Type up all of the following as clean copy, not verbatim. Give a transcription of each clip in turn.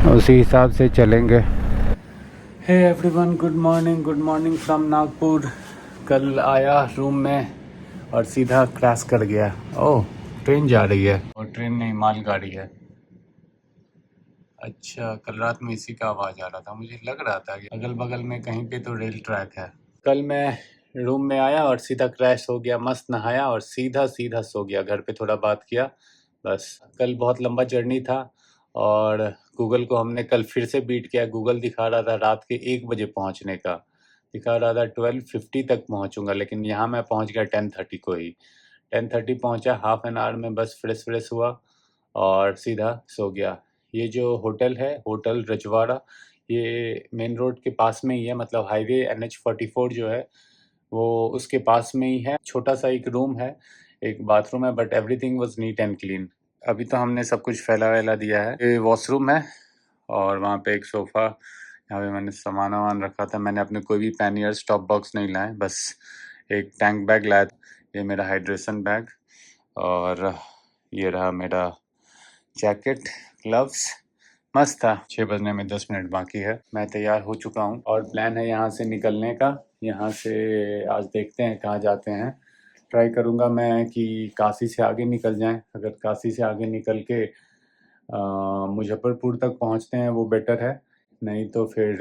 उसी हिसाब से चलेंगे। Hey everyone, good morning from Nagpur. कल आया रूम में और सीधा क्रैश कर गया। ओह, ट्रेन जा रही है और ट्रेन नहीं, मालगाड़ी है। अच्छा, कल रात में इसी का आवाज़ आ रहा था। मुझे लग रहा था कि अगल बगल में कहीं पे तो रेल ट्रैक है। कल मैं रूम में आया और सीधा क्रैश हो गया। मस्त नहाया और सीधा सीधा सो गया। घर पे थोड़ा बात किया, बस। कल बहुत लंबा जर्नी था और गूगल को हमने कल फिर से बीट किया। गूगल दिखा रहा था रात के 1 बजे पहुंचने का, दिखा रहा था 12:50 तक पहुंचूंगा, लेकिन यहाँ मैं पहुंच गया 10:30 को ही। 10:30 पहुंचा, हाफ एन आवर में बस फ्रेश फ्रेश हुआ और सीधा सो गया। ये जो होटल है, होटल रजवाड़ा, ये मेन रोड के पास में ही है। मतलब हाईवे NH 44 जो है वो उसके पास में ही है। छोटा सा एक रूम है, एक बाथरूम है, but everything was neat and clean. अभी तो हमने सब कुछ फैला वैला दिया है। ये वॉशरूम है और वहाँ पे एक सोफ़ा। यहाँ पे मैंने सामान वामान रखा था। मैंने अपने कोई भी पैनियर्स टॉप बॉक्स नहीं लाए, बस एक टैंक बैग लाया। ये मेरा हाइड्रेशन बैग और ये रहा मेरा जैकेट, ग्लव्स। मस्त था। 6 बजने में 10 मिनट बाकी है। मैं तैयार हो चुका हूँ और प्लान है यहाँ से निकलने का। यहाँ से आज देखते हैं कहाँ जाते हैं। ट्राई करूँगा मैं कि काशी से आगे निकल जाएं। अगर काशी से आगे निकल के मुजफ्फरपुर तक पहुँचते हैं वो बेटर है। नहीं तो फिर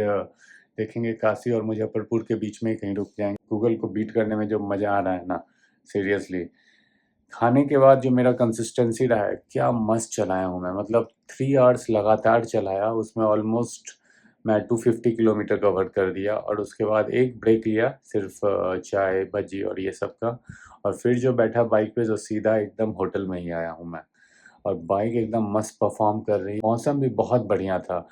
देखेंगे काशी और मुजफ्फरपुर के बीच में ही कहीं रुक जाएंगे। गूगल को बीट करने में जो मज़ा आ रहा है ना, सीरियसली। खाने के बाद जो मेरा कंसिस्टेंसी रहा है, क्या मस्त चलाया हूँ मैं। मतलब 3 आवर्स लगातार चलाया, उसमें ऑलमोस्ट मैं 250 किलोमीटर कवर कर दिया। और उसके बाद एक ब्रेक लिया सिर्फ चाय भजी और ये सब का। और फिर जो बैठा बाइक पे, जो सीधा एकदम होटल में ही आया हूँ मैं। और बाइक एकदम मस्त परफॉर्म कर रही। मौसम भी बहुत बढ़िया था।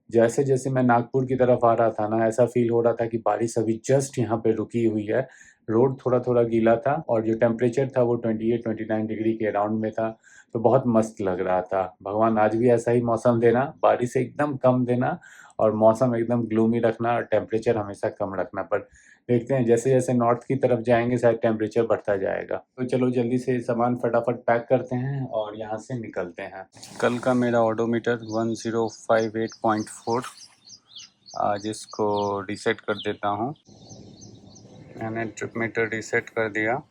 जैसे जैसे मैं नागपुर की तरफ आ रहा था ना, ऐसा फील हो रहा था कि बारिश अभी जस्ट यहाँ पे रुकी हुई है। रोड थोड़ा थोड़ा गीला था और जो टेम्परेचर था वो 28-29 डिग्री के अराउंड में था। तो बहुत मस्त लग रहा था। भगवान आज भी ऐसा ही मौसम देना, बारिश एकदम कम देना और मौसम एकदम ग्लूमी रखना और टेम्परेचर हमेशा कम रखना। पर देखते हैं, जैसे जैसे नॉर्थ की तरफ जाएंगे शायद टेम्परेचर बढ़ता जाएगा। तो चलो जल्दी से सामान फटाफट पैक करते हैं और यहाँ से निकलते हैं। कल का मेरा ऑडोमीटर 1058.4। आज इसको रीसेट कर देता हूँ। मैंने ट्रिप मीटर रीसेट कर दिया।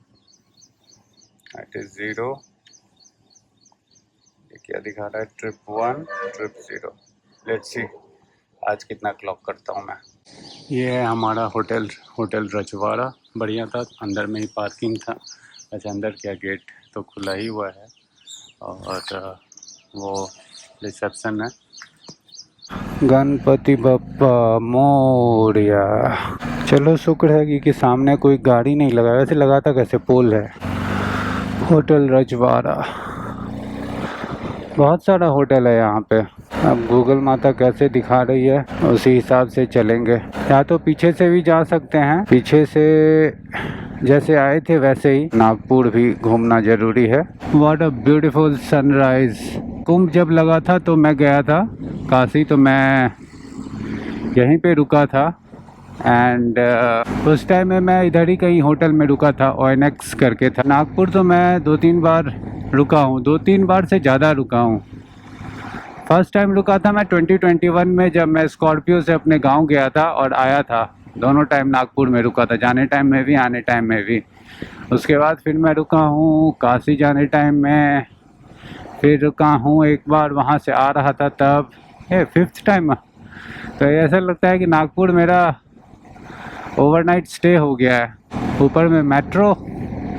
It is 0। ये क्या दिखा रहा है? Trip 1, trip 0। लेट्स सी आज कितना क्लॉक करता हूँ मैं। ये है हमारा होटल, होटल रजवाड़ा। बढ़िया था, अंदर में ही पार्किंग था। अच्छा, अंदर क्या, गेट तो खुला ही हुआ है और वो रिसेप्शन है। गणपति बप्पा मोरया। चलो शुक्र है कि सामने कोई गाड़ी नहीं लगा। वैसे लगा था कैसे, पोल है। होटल रजवाड़ा, बहुत सारा होटल है यहाँ पे। अब गूगल माता कैसे दिखा रही है उसी हिसाब से चलेंगे। या तो पीछे से भी जा सकते हैं, पीछे से जैसे आए थे वैसे ही नागपुर भी घूमना जरूरी है। What a beautiful sunrise. Kumbh जब लगा था तो मैं गया था काशी, तो मैं यहीं पे रुका था। एंड उस टाइम में मैं इधर ही कहीं होटल में रुका था, ONX करके था। नागपुर तो मैं 2-3 बार रुका हूँ, 2-3 बार से ज़्यादा रुका हूँ। फर्स्ट टाइम रुका था मैं 2021 में, जब मैं स्कॉर्पियो से अपने गांव गया था और आया था। दोनों टाइम नागपुर में रुका था, जाने टाइम में भी आने टाइम में भी। उसके बाद फिर मैं रुका हूँ काशी जाने टाइम में, फिर रुका हूँ एक बार वहाँ से आ रहा था तब। ये 5th टाइम। तो ऐसा लगता है कि नागपुर मेरा ओवरनाइट स्टे हो गया है। ऊपर में मेट्रो,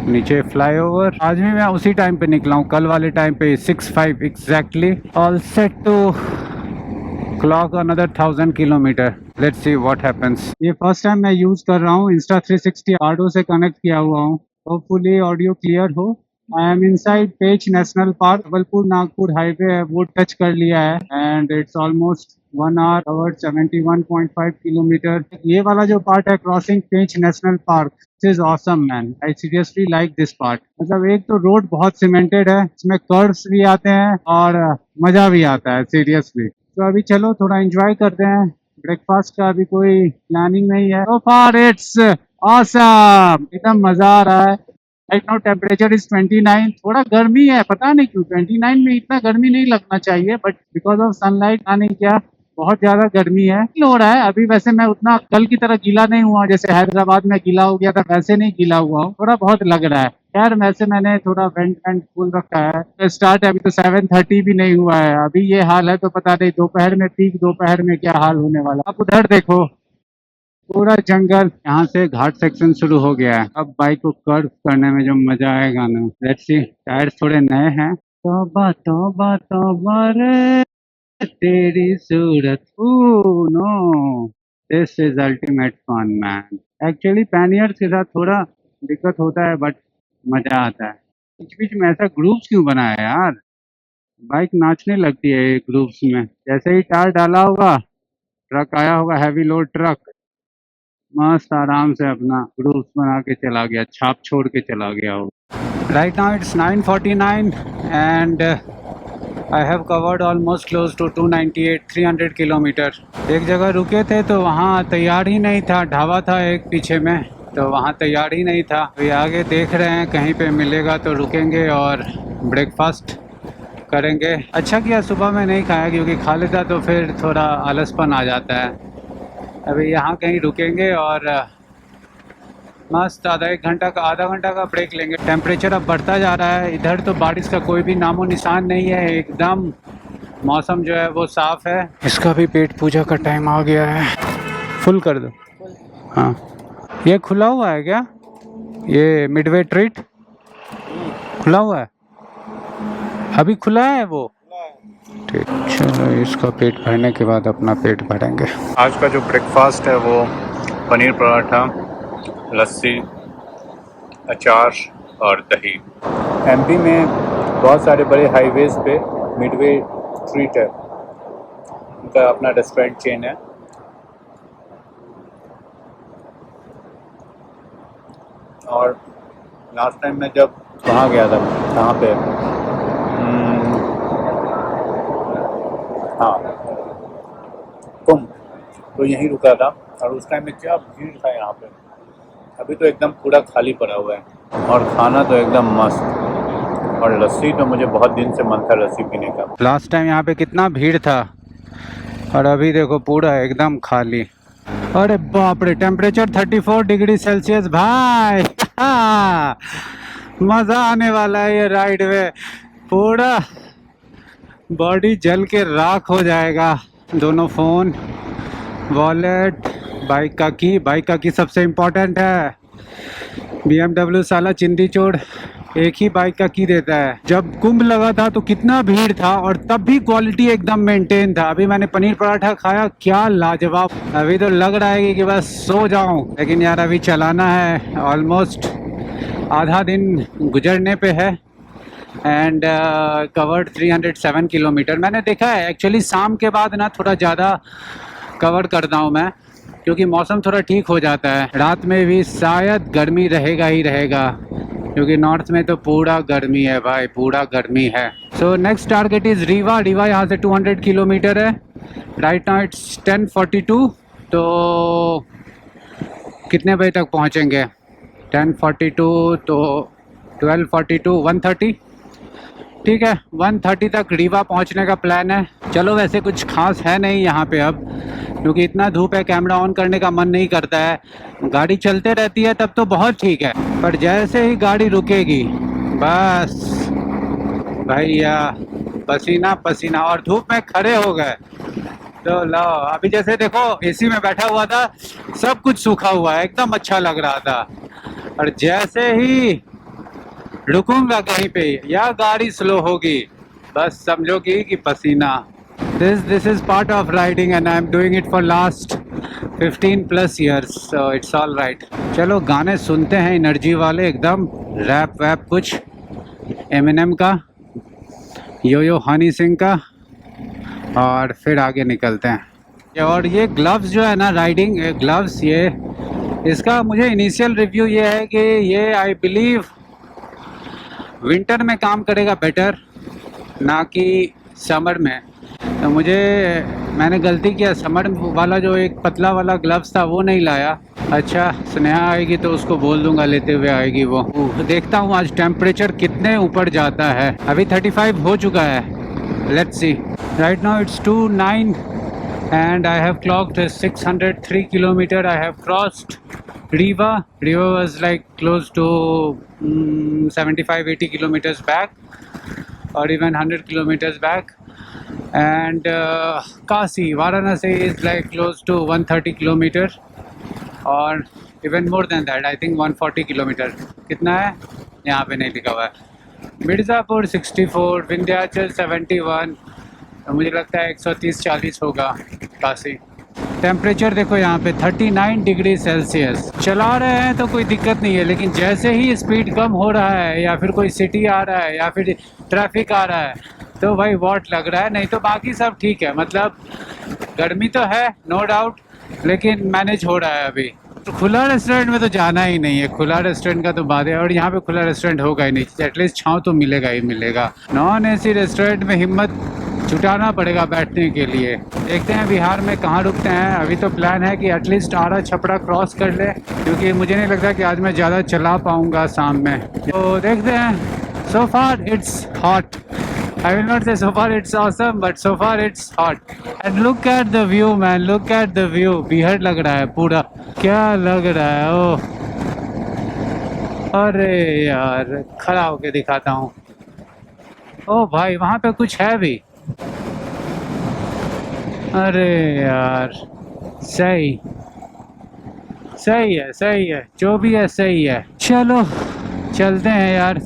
नीचे फ्लाईओवर। आज भी मैं उसी टाइम पे निकला हूँ, कल वाले टाइम पे 6:05 exactly. All set to clock another 1000 kilometre. Let's see what happens. ये फर्स्ट टाइम मैं यूज कर रहा हूँ Insta360, आर्डो से कनेक्ट किया हुआ हूँ। होपफुली ऑडियो क्लियर हो। I am inside Pench national park. Jabalpur Nagpur highway है वो टच कर लिया है and it's almost 1 hour covered 71.5 kilometre. ये वाला जो पार्ट है, crossing Pench national park, is awesome man. I seriously like this part. मतलब एक तो रोड बहुत सीमेंटेड है, इसमें कर्व्स भी आते हैं और मजा भी आता है सीरियसली। तो अभी चलो थोड़ा एंजॉय करते हैं। ब्रेकफास्ट का अभी कोई प्लानिंग नहीं है। सो फार इट्स ऑसम, एकदम मजा आ रहा है। Right now temperature is 29। थोड़ा गर्मी है, पता नहीं क्यों 29 में इतना गर्मी नहीं लगना चाहिए, बट बिकॉज ऑफ सनलाइट आने क्या बहुत ज्यादा गर्मी है फील हो रहा है अभी। वैसे मैं उतना कल की तरह गीला नहीं हुआ, जैसे हैदराबाद में गीला हो गया था वैसे नहीं गीला हुआ हूँ, थोड़ा बहुत लग रहा है। खैर वैसे मैंने थोड़ा वेंट वेंट खोल रखा है, तो स्टार्ट अभी तो 7:30 भी नहीं हुआ है, अभी ये हाल है तो पता नहीं दोपहर में, पीक दोपहर में क्या हाल होने वाला। आप उधर देखो, पूरा जंगल। यहाँ से घाट सेक्शन शुरू हो गया है। अब बाइक को कर्व करने में जो मजा आएगा ना, लेट्स सी। टायर थोड़े नए हैं। तौबा तौबा तौबा रे तेरी सूरत, oh no, this is ultimate fun man. Actually panniers के साथ थोड़ा दिक्कत होता है, बट मजा आता है। बीच बीच में ऐसा ग्रुप्स क्यों बना है यार, बाइक नाचने लगती है ये ग्रुप्स में। जैसे ही टायर डाला होगा, ट्रक आया होगा, हैवी लोड ट्रक, मस्त आराम से अपना ग्रुप्स बना के चला गया, छाप छोड़ के चला गया हो। Right now it's 9:49 and I have covered almost close to 298-300 kilometre. एक जगह रुके थे तो वहाँ तैयार ही नहीं था, ढाबा था एक पीछे में, तो वहाँ तैयार ही नहीं था। अभी आगे देख रहे हैं कहीं पे मिलेगा तो रुकेंगे और ब्रेकफास्ट करेंगे। अच्छा किया सुबह में नहीं खाया, क्योंकि खा लेता तो फिर थोड़ा आलसपन आ जाता है। अभी यहाँ कहीं रुकेंगे और मस्त आधा घंटा का ब्रेक लेंगे। टेम्परेचर अब बढ़ता जा रहा है, इधर तो बारिश का कोई भी नामो निशान नहीं है, एकदम मौसम जो है वो साफ है। इसका भी पेट पूजा का टाइम आ गया है, फुल कर दो। हाँ, ये खुला हुआ है क्या, ये मिडवे ट्रीट खुला हुआ है, अभी खुला है वो? ठीक, चलो इसका पेट भरने के बाद अपना पेट भरेंगे। आज का जो ब्रेकफास्ट है वो पनीर पराठा, लस्सी, अचार और दही। एमपी में बहुत सारे बड़े हाईवेज पे मिडवे ट्रीट है, उनका अपना रेस्टोरेंट चेन है। और लास्ट टाइम मैं जब वहाँ गया था, कहाँ पे, हाँ कुंभ, तो यहीं रुका था। और उस टाइम में क्या भीड़ था यहाँ पे, अभी तो एकदम पूरा खाली पड़ा हुआ है। और खाना तो एकदम मस्त, और लस्सी तो मुझे बहुत दिन से मन था लस्सी पीने का। लास्ट टाइम यहाँ पे कितना भीड़ था और अभी देखो पूरा एकदम खाली। अरे बाप रे, टेम्परेचर 34 डिग्री सेल्सियस भाई। मज़ा आने वाला है ये राइड में, पूरा बॉडी जल के राख हो जाएगा। दोनों फ़ोन, वॉलेट, बाइक का की सबसे इम्पोर्टेंट है। BMW साला चिंदी चोड़ एक ही बाइक का की देता है। जब कुंभ लगा था तो कितना भीड़ था और तब भी क्वालिटी एकदम मेंटेन था। अभी मैंने पनीर पराठा खाया, क्या लाजवाब। अभी तो लग रहा है कि बस सो जाऊं, लेकिन यार अभी चलाना है। ऑलमोस्ट आधा दिन गुजरने पे है एंड कवर्ड 307 किलोमीटर। मैंने देखा है एक्चुअली शाम के बाद ना थोड़ा ज़्यादा कवर करता हूँ मैं, क्योंकि मौसम थोड़ा ठीक हो जाता है। रात में भी शायद गर्मी रहेगा ही रहेगा, क्योंकि नॉर्थ में तो पूरा गर्मी है भाई, पूरा गर्मी है। So next target is Rewa. Rewa यहाँ से 200 किलोमीटर है। राइट नाउ इट्स 10:42, तो कितने बजे तक पहुँचेंगे? 10:42 तो 12:42, 1:30। ठीक है, 1:30 तक रीवा पहुंचने का प्लान है। चलो वैसे कुछ खास है नहीं यहाँ पे अब, क्योंकि इतना धूप है, कैमरा ऑन करने का मन नहीं करता है। गाड़ी चलते रहती है तब तो बहुत ठीक है, पर जैसे ही गाड़ी रुकेगी बस भैया पसीना पसीना, और धूप में खड़े हो गए तो लो। अभी जैसे देखो एसी में बैठा हुआ था, सब कुछ सूखा हुआ है, एकदम अच्छा लग रहा था, और जैसे ही रुकूंगा कहीं पे या गाड़ी स्लो होगी, बस समझोगी कि पसीना। This is part of riding and I am doing it for last 15+ years, so it's all right. चलो गाने सुनते हैं एनर्जी वाले एकदम, रैप वैप कुछ, एमिनेम का, यो हनी सिंह का, और फिर आगे निकलते हैं। और ये ग्लव्स जो है ना, राइडिंग ग्लव्स, ये इसका मुझे इनिशियल रिव्यू ये है कि ये आई बिलीव विंटर में काम करेगा बेटर, ना कि समर में। तो मैंने गलती किया, समर वाला जो एक पतला वाला ग्लव्स था वो नहीं लाया, अच्छा, स्नेहा आएगी तो उसको बोल दूंगा लेते हुए आएगी वो। देखता हूँ आज टेम्परेचर कितने ऊपर जाता है। अभी 35 हो चुका है। Let's see. Right now it's 2:09 and I have clocked 603 kilometer. I have crossed Riva. Riva was like close to 75-80 kilometers back, or even 100 kilometers back. And Kasi, Varanasi is like close to 130 kilometer, or even more than that. I think 140 kilometer. कितना है यहाँ पे नहीं लिखा हुआ है। मिर्ज़ापुर 64, विंध्याचल 71, तो मुझे लगता है 130-140 होगा काशी। टेम्परेचर देखो यहाँ पे 39 डिग्री सेल्सियस। चला रहे हैं तो कोई दिक्कत नहीं है, लेकिन जैसे ही स्पीड कम हो रहा है या फिर कोई सिटी आ रहा है या फिर ट्रैफिक आ रहा है तो भाई वॉट लग रहा है। नहीं तो बाकी सब ठीक है, मतलब गर्मी तो है नो डाउट, लेकिन मैनेज हो रहा है अभी। तो खुला रेस्टोरेंट में तो जाना ही नहीं है, खुला रेस्टोरेंट का तो बात है, और यहाँ पे खुला रेस्टोरेंट होगा ही नहीं। एटलीस्ट छाँव तो मिलेगा ही मिलेगा। नॉन एसी रेस्टोरेंट में हिम्मत जुटाना पड़ेगा बैठने के लिए। देखते हैं बिहार में कहाँ रुकते हैं। अभी तो प्लान है कि एटलीस्ट आरा छपरा क्रॉस कर ले, क्योंकि मुझे नहीं लगता कि आज मैं ज़्यादा चला पाऊँगा शाम में। तो देखते हैं। So far it's hot. I will not say so far it's awesome, but so far it's hot. And look at the view, man. Look at the view. बिहड़ लग रहा है पूरा। क्या लग रहा है? ओह, अरे यार, खड़ा होके दिखाता हूँ। ओह भाई, वहाँ पे कुछ है भी। अरे यार, सही सही है, जो भी है सही है। चलो चलते हैं यार।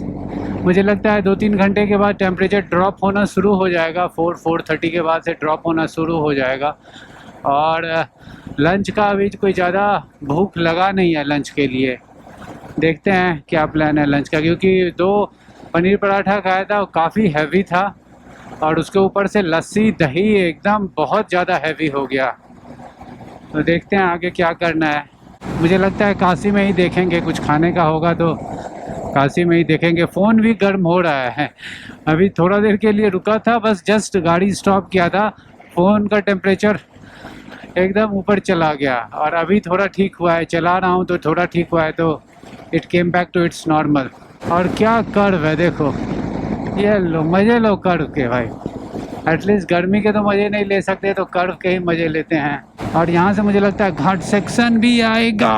मुझे लगता है 2-3 घंटे के बाद टेम्परेचर ड्रॉप होना शुरू हो जाएगा। 4-4:30 के बाद से ड्रॉप होना शुरू हो जाएगा। और लंच का अभी कोई ज़्यादा भूख लगा नहीं है लंच के लिए। देखते हैं क्या प्लान है लंच का, क्योंकि 2 पनीर पराठा खाया था, वो काफ़ी हैवी था, और उसके ऊपर से लस्सी दही एकदम बहुत ज़्यादा हैवी हो गया। तो देखते हैं आगे क्या करना है। मुझे लगता है काशी में ही देखेंगे, कुछ खाने का होगा तो काशी में ही देखेंगे। फ़ोन भी गर्म हो रहा है। अभी थोड़ा देर के लिए रुका था, बस जस्ट गाड़ी स्टॉप किया था, फ़ोन का टेम्परेचर एकदम ऊपर चला गया, और अभी थोड़ा ठीक हुआ है। चला रहा हूँ तो थोड़ा ठीक हुआ है, तो it came back to its normal. और क्या कर्व है देखो, ये लो मज़े लो कर्व के भाई। एटलीस्ट गर्मी के तो मज़े नहीं ले सकते, तो कर्व के ही मज़े लेते हैं। और यहाँ से मुझे लगता है घाट सेक्शन भी आएगा।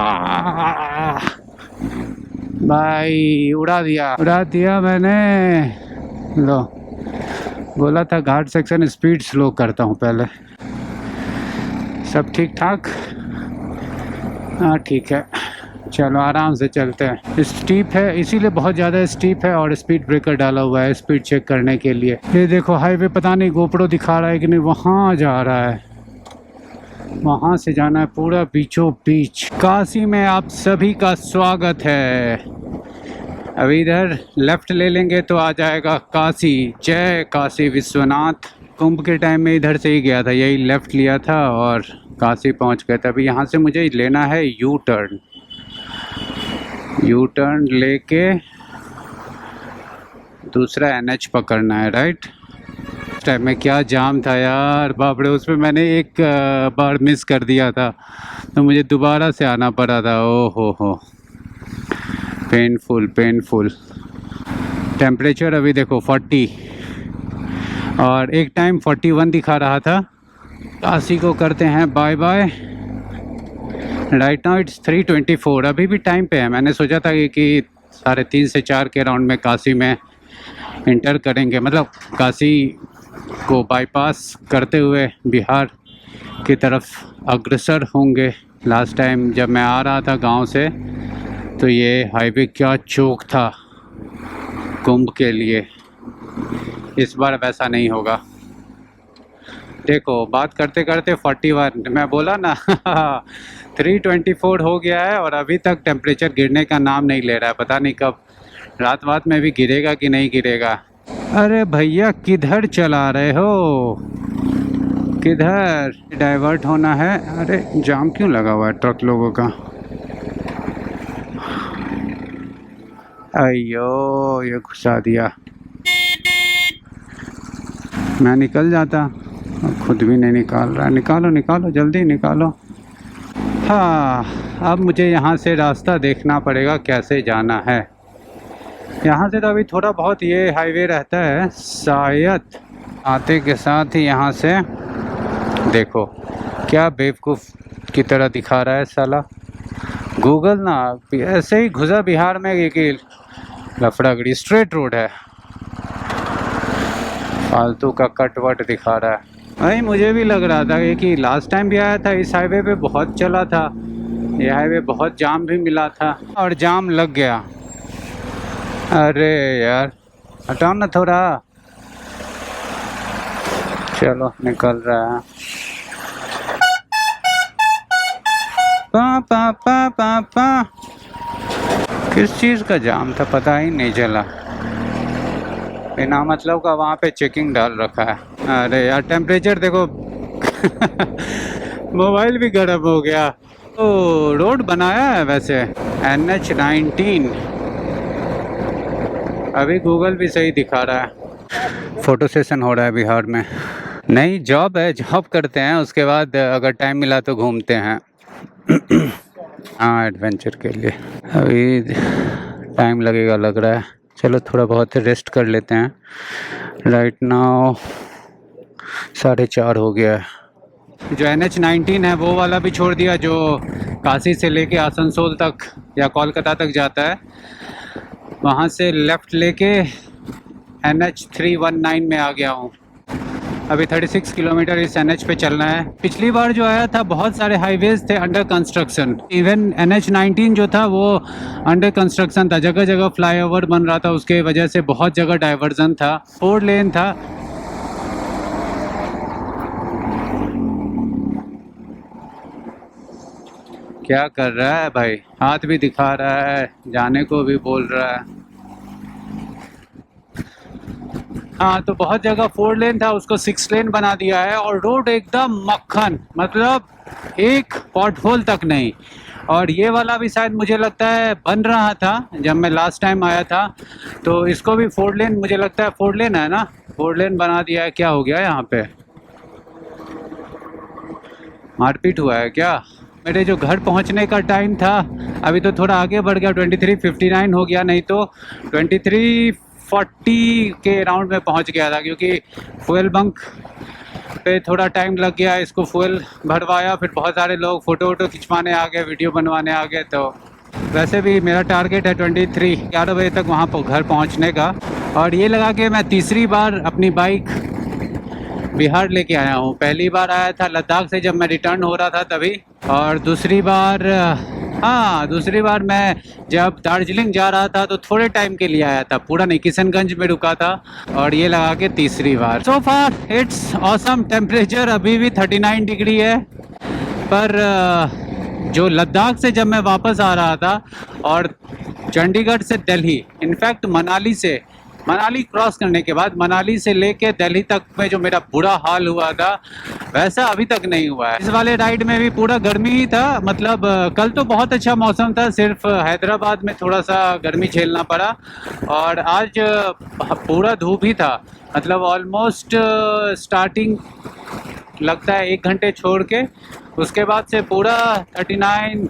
भाई उड़ा दिया मैंने। लो, बोला था घाट सेक्शन स्पीड स्लो करता हूँ पहले। सब ठीक ठाक? हाँ ठीक है, चलो आराम से चलते हैं। स्टीप है, इसीलिए बहुत ज़्यादा स्टीप है, और स्पीड ब्रेकर डाला हुआ है स्पीड चेक करने के लिए। ये देखो हाईवे, पता नहीं गोप्रो दिखा रहा है कि नहीं, वहाँ जा रहा है, वहाँ से जाना है पूरा बीचों बीच। काशी में आप सभी का स्वागत है। अभी इधर लेफ़्ट ले लेंगे तो आ जाएगा काशी। जय काशी विश्वनाथ। कुंभ के टाइम में इधर से ही गया था, यही लेफ़्ट लिया था और काशी पहुँच गए थे। अभी यहाँ से मुझे लेना है यू टर्न लेके दूसरा NH पकड़ना है, राइट। उस टाइम में क्या जाम था यार, बाप रे। उसमें मैंने एक बार मिस कर दिया था, तो मुझे दोबारा से आना पड़ा था। ओ हो, पेनफुल। टेम्परेचर अभी देखो 40, और एक टाइम 41 दिखा रहा था। काशी को करते हैं bye bye. Right now it's 3:24। अभी भी टाइम पे है। मैंने सोचा था कि 3:30 से 4 के राउंड में काशी में इंटर करेंगे, मतलब काशी को बाईपास करते हुए बिहार की तरफ अग्रसर होंगे। लास्ट टाइम जब मैं आ रहा था गांव से, तो ये हाईवे क्या चौक था कुंभ के लिए। इस बार वैसा नहीं होगा। देखो बात करते करते 41, मैं बोला ना 3:24 हो गया है, और अभी तक टेम्परेचर गिरने का नाम नहीं ले रहा है। पता नहीं कब रात में भी गिरेगा कि नहीं गिरेगा। अरे भैया किधर चला रहे हो, किधर? डाइवर्ट होना है। अरे जाम क्यों लगा हुआ है ट्रक लोगों का? अयो, ये घुसा दिया। मैं निकल जाता, खुद भी नहीं निकाल रहा। निकालो जल्दी निकालो। हाँ, अब मुझे यहाँ से रास्ता देखना पड़ेगा कैसे जाना है। यहाँ से तो अभी थोड़ा बहुत ये हाईवे रहता है, शायद आते के साथ ही यहाँ से देखो क्या बेवकूफ़ की तरह दिखा रहा है साला गूगल ना। ऐसे ही घुसा बिहार में एक लफड़ागड़ी, स्ट्रेट रोड है, फालतू का कट वट दिखा रहा है। भाई मुझे भी लग रहा था कि लास्ट टाइम भी आया था इस हाईवे पे, बहुत चला था ये हाईवे, बहुत जाम भी मिला था और जाम लग गया। अरे यार हटाओ ना थोड़ा, चलो निकल रहा है। पा पा पा पा पा किस चीज़ का जाम था पता ही नहीं चला, बिना मतलब का वहाँ पे चेकिंग डाल रखा है। अरे यार टेम्परेचर देखो मोबाइल भी गर्म हो गया। तो रोड बनाया है वैसे NH19, अभी गूगल भी सही दिखा रहा है। फ़ोटो सेशन हो रहा है बिहार में, नई जॉब है, जॉब करते हैं, उसके बाद अगर टाइम मिला तो घूमते हैं हाँ एडवेंचर के लिए। अभी टाइम लगेगा लग रहा है, चलो थोड़ा बहुत रेस्ट कर लेते हैं। राइट नाउ 4:30 हो गया है। जो NH19 है वो वाला भी छोड़ दिया, जो काशी से लेके आसनसोल तक या कोलकाता तक जाता है, वहाँ से लेफ़्ट लेके NH319 में आ गया हूँ। अभी 36 किलोमीटर इस NH पे चलना है। पिछली बार जो आया था बहुत सारे हाईवेज थे अंडर कंस्ट्रक्शन, इवन NH19 जो था वो अंडर कंस्ट्रक्शन था, जगह जगह फ्लाईओवर बन रहा था, उसके वजह से बहुत जगह डाइवर्जन था, 4 लेन था। क्या कर रहा है भाई, हाथ भी दिखा रहा है, जाने को भी बोल रहा है। हाँ तो बहुत जगह 4 लेन था, उसको 6 लेन बना दिया है और रोड एकदम मक्खन, मतलब एक पॉटहोल तक नहीं। और ये वाला भी शायद मुझे लगता है बन रहा था जब मैं लास्ट टाइम आया था, तो इसको भी 4 लेन, मुझे लगता है 4 लेन है ना, 4 लेन बना दिया है। क्या हो गया यहाँ पे, मारपीट हुआ है क्या? मेरे जो घर पहुँचने का टाइम था अभी तो थोड़ा आगे बढ़ गया, 23:59 हो गया, नहीं तो 23:40 के राउंड में पहुंच गया था, क्योंकि फ्यूल बंक पे थोड़ा टाइम लग गया, इसको फ्यूल भरवाया, फिर बहुत सारे लोग फ़ोटो वोटो खिंचवाने आ गए, वीडियो बनवाने आ गए। तो वैसे भी मेरा टारगेट है 11 बजे तक वहाँ पर घर पहुँचने का। और ये लगा कि मैं तीसरी बार अपनी बाइक बिहार लेके आया हूँ। पहली बार आया था लद्दाख से जब मैं रिटर्न हो रहा था तभी, और दूसरी बार मैं जब दार्जिलिंग जा रहा था तो थोड़े टाइम के लिए आया था, पूरा नहीं, किशनगंज में रुका था। और ये लगा के तीसरी बार। सो फार इट्स ऑसम। टेम्परेचर अभी भी 39 डिग्री है, पर जो लद्दाख से जब मैं वापस आ रहा था और चंडीगढ़ से दिल्ली, इनफैक्ट मनाली क्रॉस करने के बाद मनाली से लेके दिल्ली तक में जो मेरा बुरा हाल हुआ था वैसा अभी तक नहीं हुआ है। इस वाले राइड में भी पूरा गर्मी ही था, मतलब कल तो बहुत अच्छा मौसम था, सिर्फ हैदराबाद में थोड़ा सा गर्मी झेलना पड़ा, और आज पूरा धूप ही था, मतलब ऑलमोस्ट स्टार्टिंग लगता है 1 घंटे छोड़ के, उसके बाद से पूरा 39,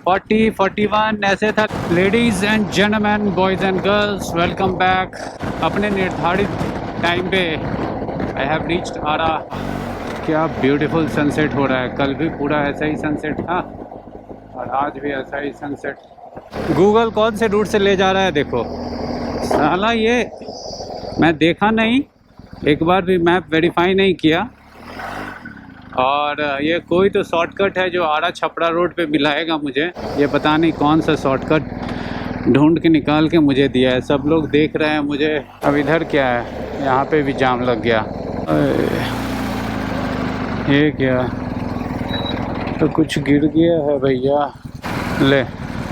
40, 41 ऐसे था। Ladies and gentleman, boys and girls, welcome back. अपने निर्धारित टाइम पे आई हैव रीच्ड आरा। क्या ब्यूटीफुल सनसेट हो रहा है, कल भी पूरा ऐसा ही सनसेट था और आज भी ऐसा ही सनसेट। गूगल कौन से रूट से ले जा रहा है देखो साला, ये मैं देखा नहीं, एक बार भी मैप वेरीफाई नहीं किया, और ये कोई तो शॉर्टकट है जो आरा छपरा रोड पे मिलाएगा मुझे, ये पता नहीं कौन सा शॉर्टकट ढूंढ के निकाल के मुझे दिया है। सब लोग देख रहे हैं मुझे। अब इधर क्या है, यहाँ पे भी जाम लग गया। ये क्या, तो कुछ गिर गया है भैया। ले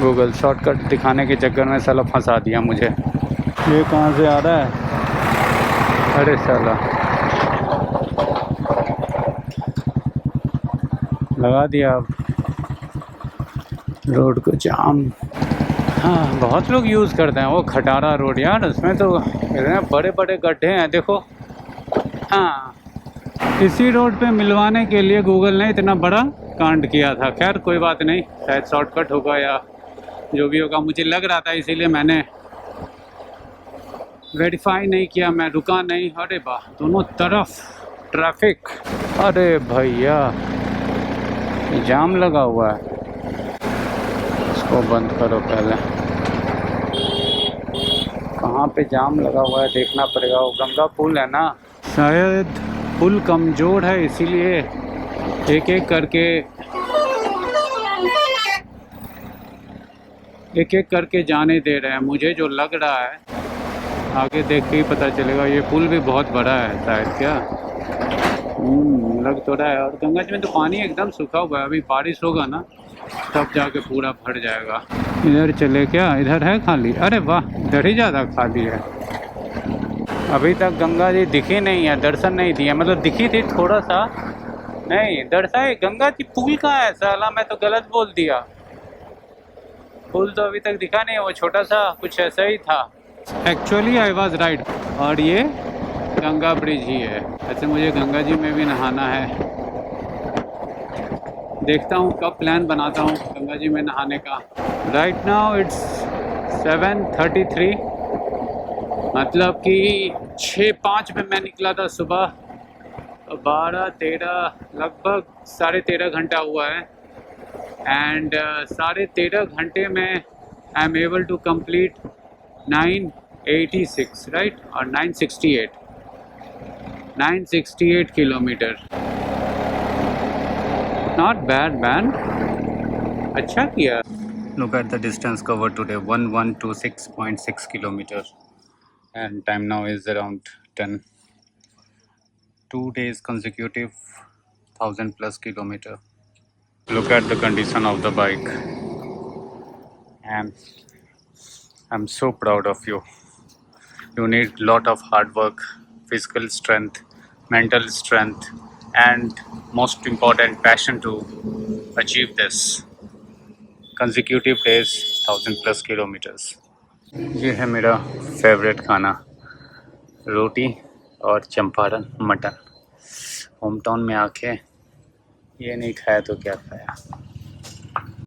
गूगल शॉर्टकट दिखाने के चक्कर में साला फंसा दिया मुझे। ये कहाँ से आ रहा है, अरे साला लगा दिया अब रोड को जाम। हाँ बहुत लोग यूज़ करते हैं वो खटारा रोड यार, उसमें तो इतने बड़े बड़े गड्ढे हैं देखो। हाँ इसी रोड पे मिलवाने के लिए गूगल ने इतना बड़ा कांड किया था। खैर कोई बात नहीं, शायद शॉर्टकट होगा या जो भी होगा, मुझे लग रहा था इसीलिए मैंने वेरीफाई नहीं किया, मैं रुका नहीं। अरे वाह, दोनों तरफ ट्रैफिक। अरे भैया जाम लगा हुआ है, इसको बंद करो पहले। कहाँ पे जाम लगा हुआ है देखना पड़ेगा। वो गंगा पुल है ना, शायद पुल कमज़ोर है इसीलिए एक एक करके जाने दे रहे हैं, मुझे जो लग रहा है। आगे देख के ही पता चलेगा। ये पुल भी बहुत बड़ा है शायद, क्या लग तो रहा है। और गंगा जी में तो पानी एकदम सूखा हुआ है, अभी बारिश होगा ना तब जाके पूरा भर जाएगा। इधर चले क्या, इधर है खाली? अरे वाह, इधर ही ज़्यादा खाली है। अभी तक गंगा जी दिखी नहीं है, दर्शन नहीं दिए। मतलब दिखी थी थोड़ा सा, नहीं दर्शन। गंगा जी पुल कहाँ है साला, मैं तो गलत बोल दिया। पुल तो अभी तक दिखा नहीं है, वो छोटा सा कुछ ऐसा ही था। Actually I was right. और ये गंगा ब्रिज ही है। ऐसे मुझे गंगा जी में भी नहाना है। देखता हूँ कब प्लान बनाता हूँ गंगा जी में नहाने का। राइट नाउ इट्स 7:33, मतलब कि 6:05 में मैं निकला था सुबह। 12-13 लगभग 13.5 घंटा हुआ है। एंड 13.5 घंटे में I am able to complete 986 right, और 968 किलोमीटर। नॉट बैड मैन, अच्छा किया। Look at the distance covered today, 1126.6 kilometer, and time now is around 10. 2 days consecutive 1000+ kilometer. Look at the condition of the bike, and I'm so proud of you. You need lot of hard work, physical strength, mental strength, and most important passion to achieve this. Consecutive days 1000+ kilometers. ये है मेरा favourite खाना, रोटी और Champaran mutton. Home town में आके ये नहीं खाया तो क्या खाया।